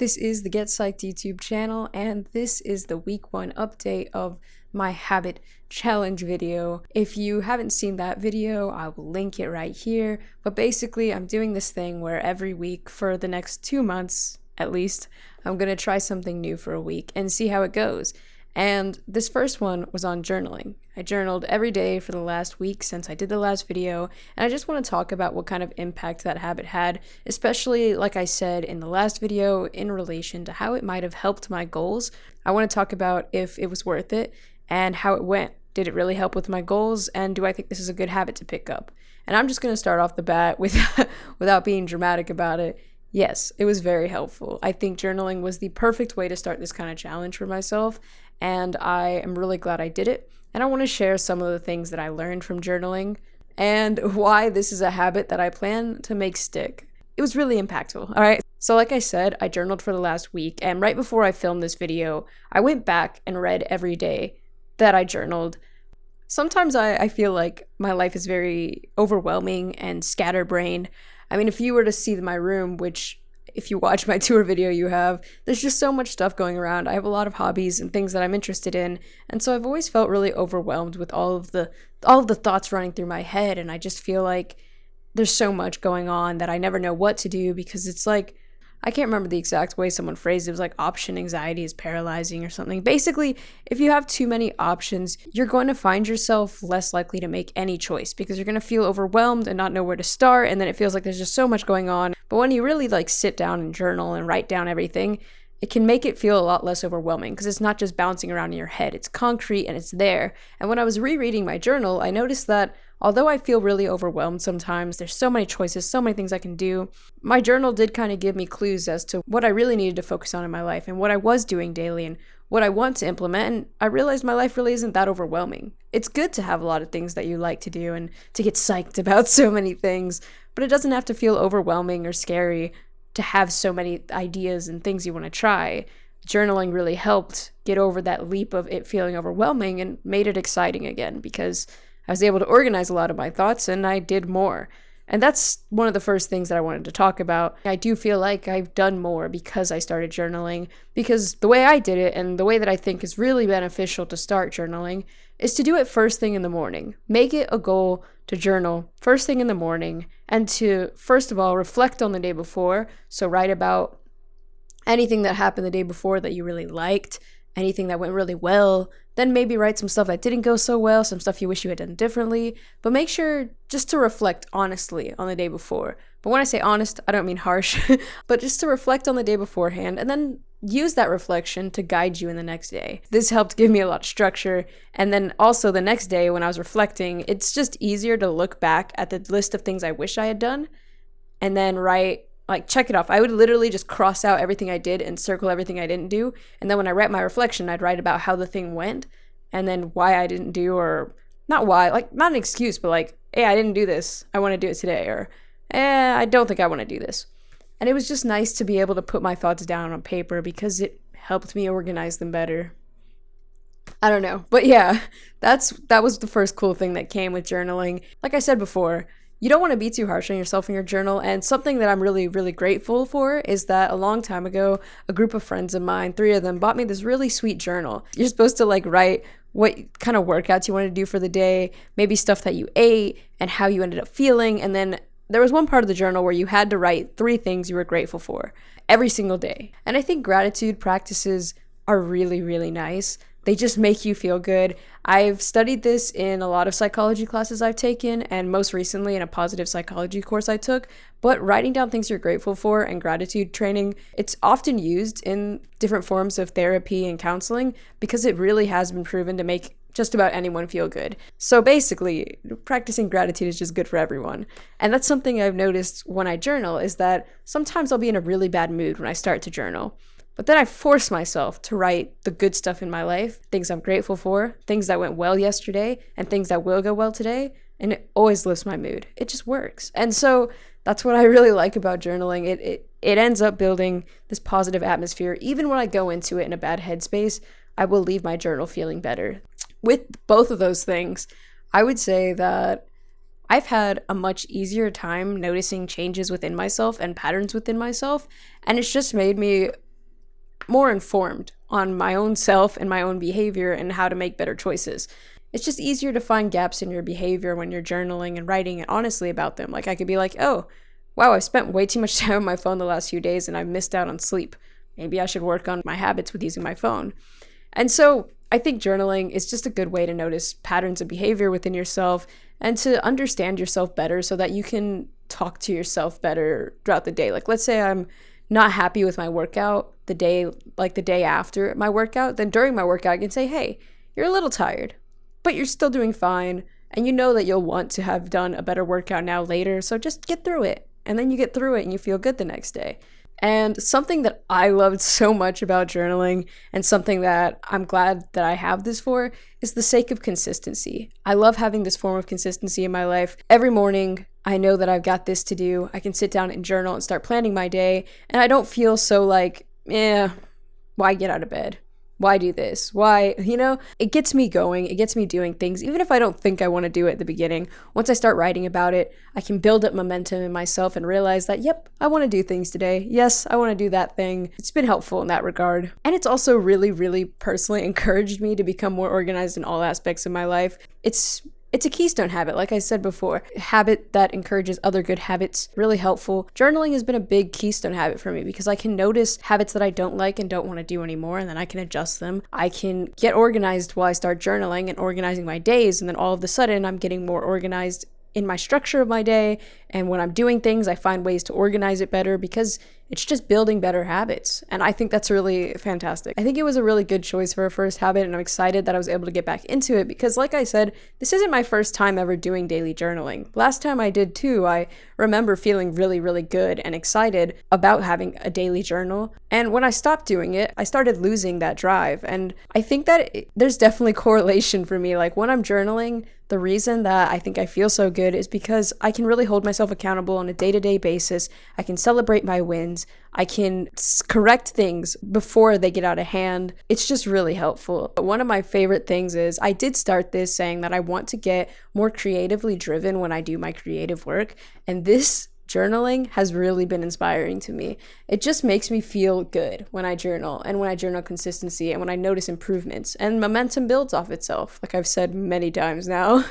This is the Get Psyched YouTube channel, and this is the week 1 update of my habit challenge video. If you haven't seen that video, I will link it right here. But basically, I'm doing this thing where every week for the next 2 months, at least, I'm gonna try something new for a week and see how it goes. And this first one was on journaling. I journaled every day for the last week since I did the last video, and I just want to talk about what kind of impact that habit had, especially, like I said in the last video, in relation to how it might have helped my goals. I want to talk about if it was worth it and how it went. Did it really help with my goals, and do I think this is a good habit to pick up? And I'm just going to start off the bat with without being dramatic about it. Yes, it was very helpful. I think journaling was the perfect way to start this kind of challenge for myself, and I am really glad I did it. And I want to share some of the things that I learned from journaling and why this is a habit that I plan to make stick. It was really impactful, all right? So like I said, I journaled for the last week, and right before I filmed this video, I went back and read every day that I journaled. Sometimes I feel like my life is very overwhelming and scatterbrained. I mean, if you were to see my room, which if you watch my tour video you have, there's just so much stuff going around. I have a lot of hobbies and things that I'm interested in, and so I've always felt really overwhelmed with all of the thoughts running through my head, and I just feel like there's so much going on that I never know what to do, because it's like, I can't remember the exact way someone phrased it. It was like option anxiety is paralyzing or something. Basically, if you have too many options, you're going to find yourself less likely to make any choice because you're going to feel overwhelmed and not know where to start. And then it feels like there's just so much going on. But when you really sit down and journal and write down everything, it can make it feel a lot less overwhelming because it's not just bouncing around in your head. It's concrete and it's there. And when I was rereading my journal, I noticed that although I feel really overwhelmed sometimes, there's so many choices, so many things I can do, my journal did kind of give me clues as to what I really needed to focus on in my life and what I was doing daily and what I want to implement. And I realized my life really isn't that overwhelming. It's good to have a lot of things that you like to do and to get psyched about so many things, but it doesn't have to feel overwhelming or scary to have so many ideas and things you want to try. Journaling really helped get over that leap of it feeling overwhelming and made it exciting again, because I was able to organize a lot of my thoughts and I did more. And that's one of the first things that I wanted to talk about. I do feel like I've done more because I started journaling, because the way I did it and the way that I think is really beneficial to start journaling is to do it first thing in the morning. Make it a goal to journal first thing in the morning and to, first of all, reflect on the day before. So write about anything that happened the day before that you really liked, anything that went really well. Then maybe write some stuff that didn't go so well, some stuff you wish you had done differently, but make sure just to reflect honestly on the day before. But when I say honest, I don't mean harsh, but just to reflect on the day beforehand and then use that reflection to guide you in the next day. This helped give me a lot of structure. And then also the next day when I was reflecting, it's just easier to look back at the list of things I wish I had done and then check it off. I would literally just cross out everything I did and circle everything I didn't do. And then when I write my reflection, I'd write about how the thing went and then why I didn't do, or not why, not an excuse, but hey, I didn't do this. I want to do it today. Or, I don't think I want to do this. And it was just nice to be able to put my thoughts down on paper because it helped me organize them better. I don't know. But yeah, that was the first cool thing that came with journaling. Like I said before, you don't want to be too harsh on yourself in your journal, and something that I'm really, really grateful for is that a long time ago, a group of friends of mine, 3 of them, bought me this really sweet journal. You're supposed to write what kind of workouts you want to do for the day, maybe stuff that you ate and how you ended up feeling, and then there was one part of the journal where you had to write 3 things you were grateful for every single day. And I think gratitude practices are really, really nice. They just make you feel good. I've studied this in a lot of psychology classes I've taken, and most recently in a positive psychology course I took. But writing down things you're grateful for and gratitude training, it's often used in different forms of therapy and counseling because it really has been proven to make just about anyone feel good. So basically, practicing gratitude is just good for everyone. And that's something I've noticed when I journal, is that sometimes I'll be in a really bad mood when I start to journal. But then I force myself to write the good stuff in my life, things I'm grateful for, things that went well yesterday, and things that will go well today, and it always lifts my mood. It just works. And so that's what I really like about journaling. It ends up building this positive atmosphere. Even when I go into it in a bad headspace, I will leave my journal feeling better. With both of those things, I would say that I've had a much easier time noticing changes within myself and patterns within myself, and it's just made me more informed on my own self and my own behavior and how to make better choices. It's just easier to find gaps in your behavior when you're journaling and writing honestly about them. Like I could be like, oh, wow, I've spent way too much time on my phone the last few days and I've missed out on sleep. Maybe I should work on my habits with using my phone. And so I think journaling is just a good way to notice patterns of behavior within yourself and to understand yourself better so that you can talk to yourself better throughout the day. Like let's say I'm not happy with my workout the day after my workout, then during my workout I can say, hey, you're a little tired, but you're still doing fine. And you know that you'll want to have done a better workout now later. So just get through it. And then you get through it and you feel good the next day. And something that I loved so much about journaling and something that I'm glad that I have this for is the sake of consistency. I love having this form of consistency in my life. Every morning, I know that I've got this to do. I can sit down and journal and start planning my day. And I don't feel so like, why get out of bed? Why do this? Why, it gets me going. It gets me doing things. Even if I don't think I want to do it at the beginning, once I start writing about it, I can build up momentum in myself and realize that, yep, I want to do things today. Yes, I want to do that thing. It's been helpful in that regard. And it's also really, really personally encouraged me to become more organized in all aspects of my life. It's a keystone habit, like I said before, a habit that encourages other good habits, really helpful. Journaling has been a big keystone habit for me because I can notice habits that I don't like and don't want to do anymore, and then I can adjust them. I can get organized while I start journaling and organizing my days, and then all of a sudden I'm getting more organized in my structure of my day, and when I'm doing things, I find ways to organize it better because it's just building better habits. And I think that's really fantastic. I think it was a really good choice for a first habit, and I'm excited that I was able to get back into it because, like I said, this isn't my first time ever doing daily journaling. Last time I did too, I remember feeling really, really good and excited about having a daily journal. And when I stopped doing it, I started losing that drive. And I think that there's definitely correlation for me. Like when I'm journaling, the reason that I think I feel so good is because I can really hold myself accountable on a day-to-day basis. I can celebrate my wins. I can correct things before they get out of hand. It's just really helpful. One of my favorite things is I did start this saying that I want to get more creatively driven when I do my creative work. And this journaling has really been inspiring to me. It just makes me feel good when I journal, and when I journal consistency, and when I notice improvements, and momentum builds off itself, like I've said many times now.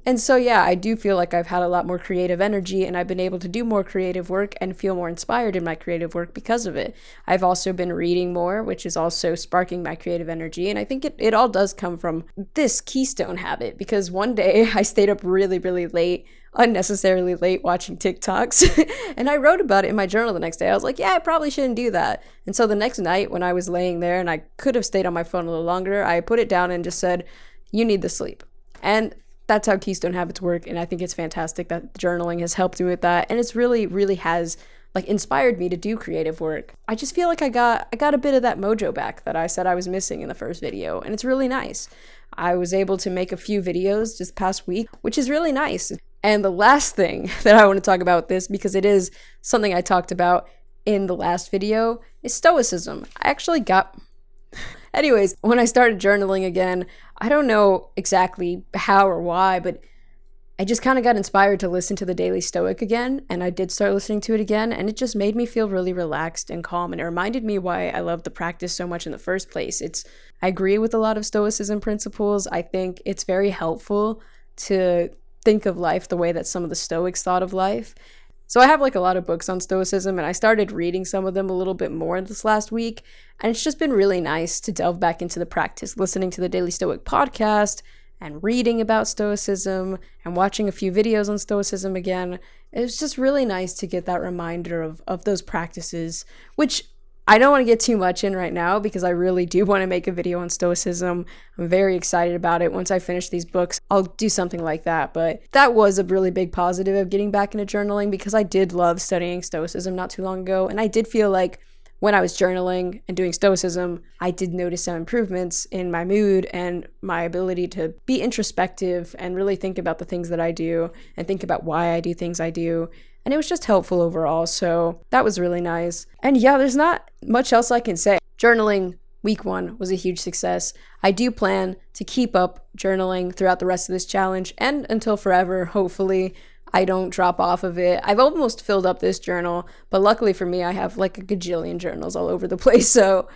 And so, yeah, I do feel like I've had a lot more creative energy, and I've been able to do more creative work and feel more inspired in my creative work because of it. I've also been reading more, which is also sparking my creative energy. And I think it all does come from this keystone habit, because one day I stayed up really, really late, unnecessarily late, watching TikToks. And I wrote about it in my journal the next day. I was like, yeah, I probably shouldn't do that. And so the next night when I was laying there and I could have stayed on my phone a little longer, I put it down and just said, you need the sleep. And that's how keystone habits work. And I think it's fantastic that journaling has helped me with that. And it's really, really has inspired me to do creative work. I just feel like I got a bit of that mojo back that I said I was missing in the first video. And it's really nice. I was able to make a few videos this past week, which is really nice. And the last thing that I want to talk about this, because it is something I talked about in the last video, is Stoicism. Anyways, when I started journaling again, I don't know exactly how or why, but I just kind of got inspired to listen to the Daily Stoic again, and I did start listening to it again, and it just made me feel really relaxed and calm, and it reminded me why I love the practice so much in the first place. I agree with a lot of Stoicism principles. I think it's very helpful to think of life the way that some of the Stoics thought of life. So I have a lot of books on Stoicism, and I started reading some of them a little bit more this last week, and it's just been really nice to delve back into the practice, listening to the Daily Stoic podcast and reading about Stoicism and watching a few videos on Stoicism again. It was just really nice to get that reminder of those practices, which I don't want to get too much in right now because I really do want to make a video on Stoicism. I'm very excited about it. Once I finish these books, I'll do something like that. But that was a really big positive of getting back into journaling, because I did love studying Stoicism not too long ago. And I did feel like when I was journaling and doing Stoicism, I did notice some improvements in my mood and my ability to be introspective and really think about the things that I do and think about why I do things I do. And it was just helpful overall, so that was really nice. And yeah, there's not much else I can say. Journaling week 1 was a huge success. I do plan to keep up journaling throughout the rest of this challenge and until forever, hopefully. I don't drop off of it. I've almost filled up this journal, but luckily for me, I have a gajillion journals all over the place, so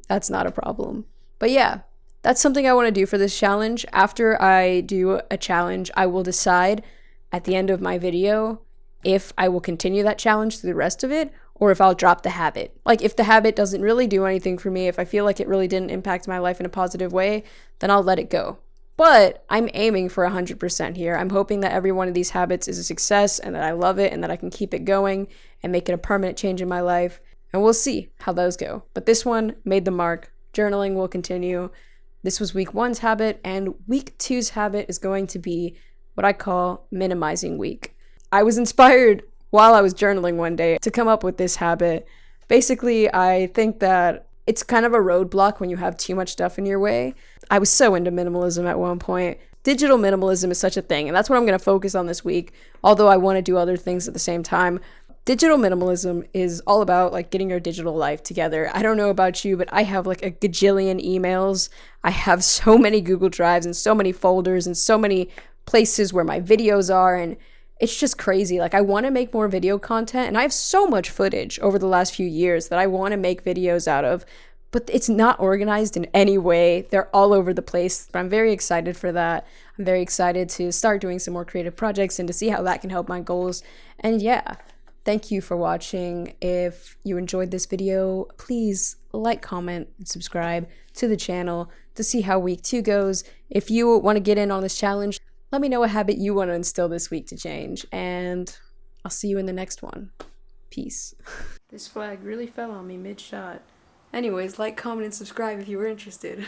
That's not a problem. But yeah, that's something I want to do for this challenge. After I do a challenge, I will decide at the end of my video if I will continue that challenge through the rest of it or if I'll drop the habit. Like, if the habit doesn't really do anything for me, if I feel like it really didn't impact my life in a positive way, then I'll let it go. But I'm aiming for 100% here. I'm hoping that every one of these habits is a success and that I love it and that I can keep it going and make it a permanent change in my life. And we'll see how those go. But this one made the mark. Journaling will continue. This was week 1's habit, and week 2's habit is going to be what I call minimizing week. I was inspired while I was journaling one day to come up with this habit. Basically, I think that it's kind of a roadblock when you have too much stuff in your way. I was so into minimalism at one point. Digital minimalism is such a thing, and that's what I'm going to focus on this week, although I want to do other things at the same time. Digital minimalism is all about like getting your digital life together. I don't know about you, but I have like a gajillion emails. I have so many Google Drives and so many folders and so many places where my videos are, and it's just crazy. Like, I want to make more video content, and I have so much footage over the last few years that I want to make videos out of, but it's not organized in any way. They're all over the place. But I'm very excited for that. I'm very excited to start doing some more creative projects and to see how that can help my goals. And yeah, thank you for watching. If you enjoyed this video, please like, comment, and subscribe to the channel to see how week 2 goes. If you want to get in on this challenge, let me know what habit you want to instill this week to change, and I'll see you in the next one. Peace. This flag really fell on me mid-shot. Anyways, like, comment, and subscribe if you were interested.